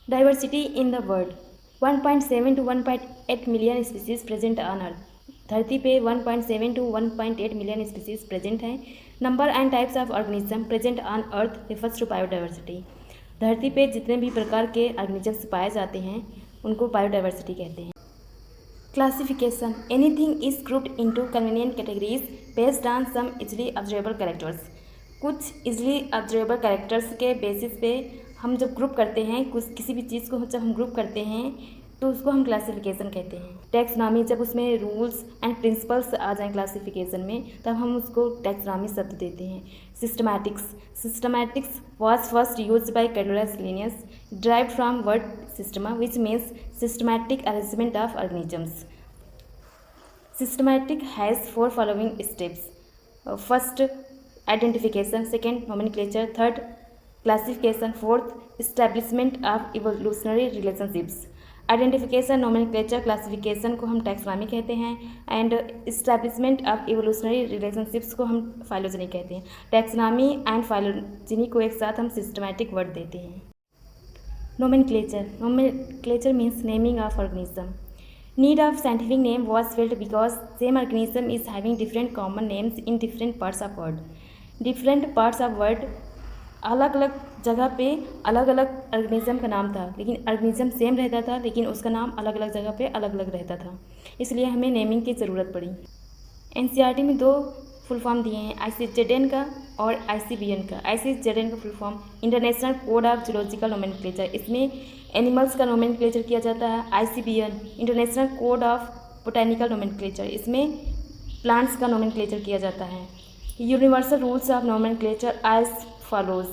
Diversity in the world 1.7 to 1.8 million species present on earth. धरती पे 1.7 to 1.8 million species present हैं। Number and types of organism present on earth refers to biodiversity. धरती पे जितने भी प्रकार के ऑर्गेनिजम्स पाए जाते हैं उनको बायोडाइवर्सिटी कहते हैं। Classification anything is grouped into convenient categories based on some easily observable characters. कुछ इजली ऑब्जर्वेबल कैरेक्टर्स के बेसिस पे हम जब ग्रुप करते हैं किसी भी चीज़ को जब हम ग्रुप करते हैं तो उसको हम क्लासिफिकेशन कहते हैं। टैक्सोनॉमी जब उसमें रूल्स एंड प्रिंसिपल्स आ जाएं क्लासिफिकेशन में तब हम उसको टैक्सोनॉमी शब्द देते हैं। Systematics was first used by Carolus Linnaeus, derived from word systema, which means systematic arrangement of organisms. Systematic has four following steps: first, identification; second, nomenclature; third, classification; fourth, establishment of evolutionary relationships. Identification, nomenclature, classification को हम taxonomy कहते हैं and establishment of evolutionary relationships को हम phylogeny कहते हैं। Taxonomy and phylogeny को एक साथ हम सिस्टमैटिक वर्ड देते हैं। Nomenclature means naming of organism. Need of scientific name was felt because same organism is having different common names in different parts of world. Different parts of world, अलग अलग जगह पे अलग अलग ऑर्गेनिज्म का नाम था, लेकिन ऑर्गेनिज्म सेम रहता था लेकिन उसका नाम अलग अलग जगह पे अलग अलग रहता था, इसलिए हमें नेमिंग की ज़रूरत पड़ी। एनसीईआरटी में दो फुल फॉर्म दिए हैं, आईसीजेडएन का और आईसीबीएन का। आईसीजेडएन का full form International Code of Zoological Nomenclature, इसमें एनिमल्स का नोमेनक्लेचर किया जाता है। ICBN International Code of Botanical Nomenclature, इसमें प्लांट्स का नोमेनक्लेचर किया जाता है। Universal rules of nomenclature as follows.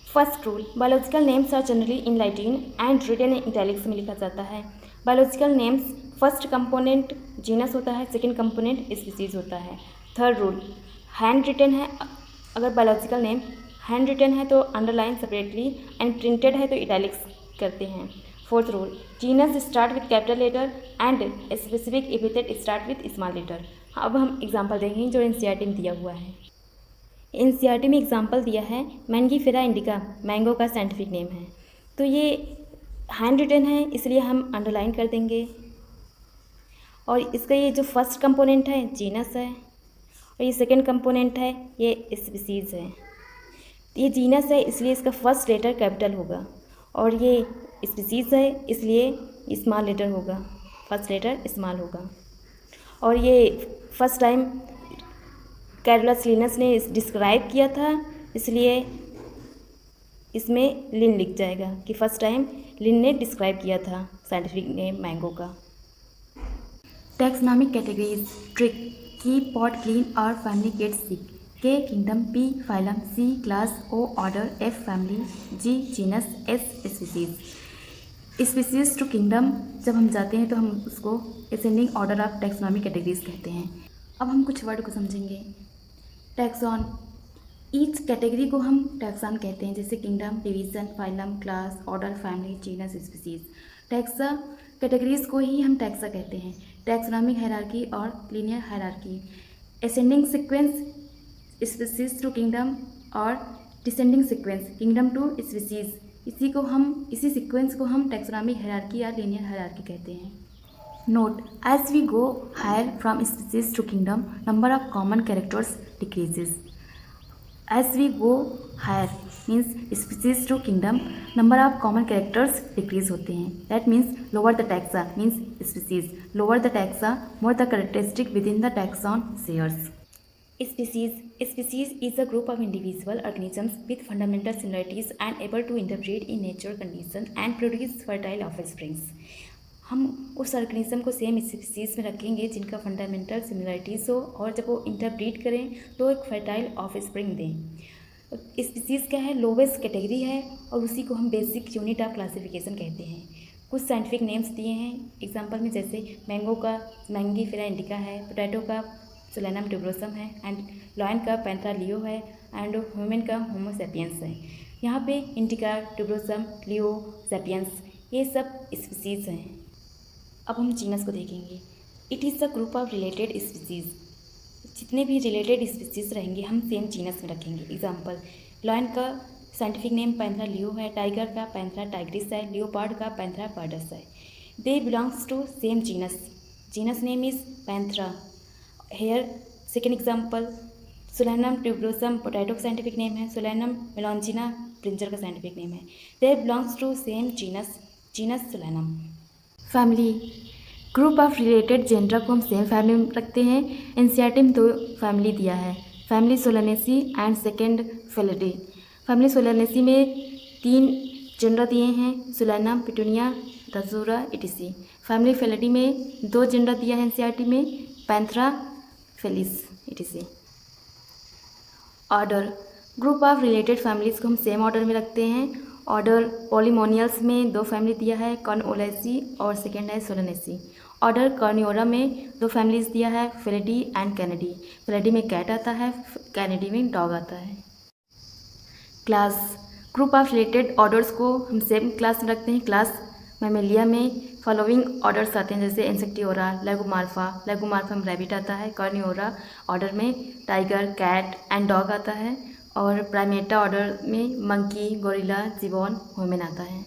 First rule, biological names are generally in Latin and written in italics में लिखा जाता है। Biological names first component genus होता है, सेकंड कंपोनेंट स्पीसीज होता है। थर्ड रूल, हैंड रिटन है, अगर बायोलॉजिकल नेम हैंड रिटन है तो अंडरलाइन सेपरेटली एंड प्रिंटेड है तो इटैलिक्स करते हैं। Fourth rule, genus start with capital letter and specific epithet start with small letter. अब हम एग्जाम्पल देखेंगे जो एनसीईआरटी में दिया हुआ है। एनसीईआरटी में एग्जाम्पल दिया है मैंगीफेरा इंडिका, मैंगो का साइंटिफिक नेम है, तो ये हैंड रिटन है इसलिए हम अंडरलाइन कर देंगे। और इसका ये जो फर्स्ट कंपोनेंट है जीनस है और ये सेकंड कंपोनेंट है ये स्पीसीज है। ये जीनस है इसलिए इसका फर्स्ट लेटर कैपिटल होगा और ये स्पीसीज है इसलिए स्मॉल लेटर होगा, फर्स्ट लेटर स्मॉल होगा। और ये फर्स्ट टाइम कैरोलस लिनस ने डिस्क्राइब किया था इसलिए इसमें लिन लिख जाएगा कि फर्स्ट टाइम लिन ने डिस्क्राइब किया था साइंटिफिक नेम मैंगो का। Taxonomic categories: trick, keep, pot, clean और family, get, sick. K kingdom, P phylum, C class, O order, F family, G genus, S species. Species to kingdom जब हम जाते हैं तो हम उसको ascending order of taxonomic categories कहते हैं। अब हम कुछ वर्ड को समझेंगे। टैक्सॉन, ईच कैटेगरी को हम टैक्सॉन कहते हैं, जैसे kingdom, division, phylum, class, order, family, genus, species. Taxa categories को ही हम टैक्सा कहते हैं। टैक्सोनॉमिक हायरार्की और linear hierarchy. Ascending sequence species to kingdom और descending sequence kingdom to species, इसी सीक्वेंस को हम टैक्सोनॉमिक हायरार्की या लीनियर हायरार्की कहते हैं। Note: as we go higher from species to kingdom, number of common characters decreases. As we go higher means species to kingdom, number of common characters decrease होते हैं. That means lower the taxa means species, lower the taxa, more the characteristic within the taxon shares. Species is a group of individual organisms with fundamental similarities and able to interbreed in natural conditions and produce fertile offsprings. हम उस organism को same species में रखेंगे जिनका fundamental similarities हो और जब वो इंटरब्रीड करें तो एक फर्टाइल ऑफस्प्रिंग दें। स्पीसीज क्या है, लोवेस्ट कैटेगरी है और उसी को हम बेसिक यूनिट ऑफ क्लासिफिकेशन कहते हैं। कुछ साइंटिफिक नेम्स दिए हैं एग्जांपल में, जैसे मैंगो का मैंगीफेरा इंडिका है, पोटैटो का सोलेनम ट्यूबरोसम है एंड लॉयन का पैंथेरा लियो है एंड ह्यूमन का होमो सैपियंस है। यहाँ पे इंडिका, ट्यूबरोसम, लियो, सैपियंस ये सब स्पीसीज हैं। अब हम जीनस को देखेंगे। It is the group of related species, जितने भी रिलेटेड स्पीसीज रहेंगे हम सेम जीनस में रखेंगे। एग्जांपल, लॉयन का साइंटिफिक नेम पैंथरा लियो है, टाइगर का पैंथरा टाइग्रिस है, लियोपार्ड का पैंथरा पार्डस है। They belongs to same genus, genus name is Panthera. Here second example, Solanum tuberosum potato का साइंटिफिक नेम है, सोलेनम मेलॉन्जिना ब्रिंजल का scientific name है। They belongs to same genus, genus Solanum. Family, group of related genera को हम same family में रखते हैं। NCERT में 2 फैमिली दिया है, family Solanaceae and second Felidae. Family Solanaceae में 3 जेंडर दिए हैं, सोलेनम, पिटूनिया, रजूरा, इटिसी। फैमिली फेलिडी में 2 जेंडर दिया है एनसीईआरटी में, Panthera, Felis, etc. Order, group of related families को हम सेम ऑर्डर में रखते हैं। ऑर्डर पॉलीमोनियल्स में 2 फैमिली दिया है, कॉर्नओलेसी और सेकेंड है सोलेनेसी। ऑर्डर कार्नियोरा में 2 फैमिलीज़ दिया है, फेलिडी एंड कैनेडी। फेलिडी में कैट आता है, कैनेडी में डॉग आता है। Class, group of related orders को हम सेम क्लास में रखते हैं। क्लास मैमेलिया में फॉलोइंग ऑर्डर्स आते हैं, जैसे इंसेक्टिओरा, लेगोमार्फा में रैबिट आता है। कार्नियोरा ऑर्डर में टाइगर, कैट एंड डॉग आता है। और प्राइमेटा ऑर्डर में मंकी, गोरिल्ला, जिबॉन, ह्यूमन आता है।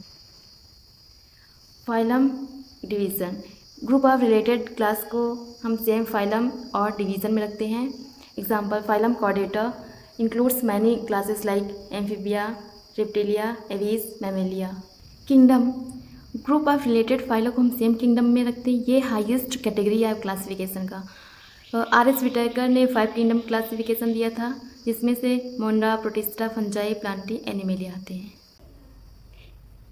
Phylum division, group of related class को हम सेम फाइलम और डिवीज़न में रखते हैं। Example, phylum Chordata includes many classes like amphibia, reptilia, aves, Mammalia. Kingdom, group of related फाइलों को हम सेम किंगडम में रखते हैं। ये हाईएस्ट कैटेगरी है क्लासिफिकेशन का। आर.एस. विटेकर ने 5 किंगडम क्लासिफिकेशन दिया था, जिसमें से मोंडा, प्रोटिस्टा, फंजाई, प्लांटी, एनिमेलिया आते हैं।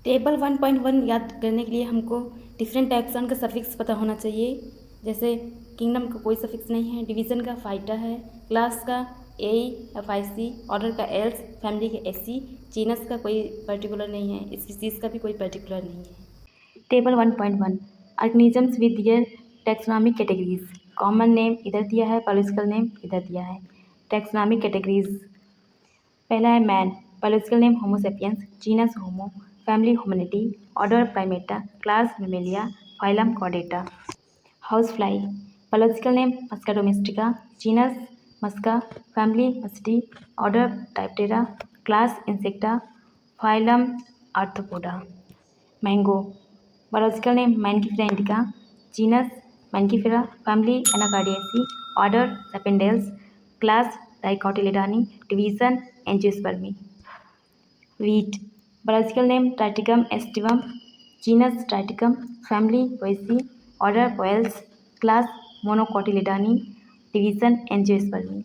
टेबल 1.1 याद करने के लिए हमको डिफरेंट टैक्सन का सफिक्स पता होना चाहिए। जैसे किंगडम का कोई सफिक्स नहीं है, डिवीज़न का फाइटा है, क्लास का FIC, ऑर्डर का एल्स, फैमिली के SC, जीनस का कोई पर्टिकुलर नहीं है, स्पीसीज का भी कोई पर्टिकुलर नहीं है। Table 1.1 organisms with their taxonomic categories. Common name इधर दिया है, बायोलॉजिकल नेम इधर दिया है। टैक्सोनॉमिक कैटेगरीज, पहला है man, biological name homo sapiens, genus homo, family humanity, order primata, class mammalia, phylum chordata. House fly, biological name musca domestica, genus musca, family muscidae, order diptera, class insecta, phylum arthropoda. Mango, biological name mangifera indica, genus mangifera, family anacardiaceae, order sapindales, class dicotyledonae, division angiospermae. Wheat, biological name triticum aestivum, genus triticum, family poaceae, order poales, class monocotyledonae, division angiospermae.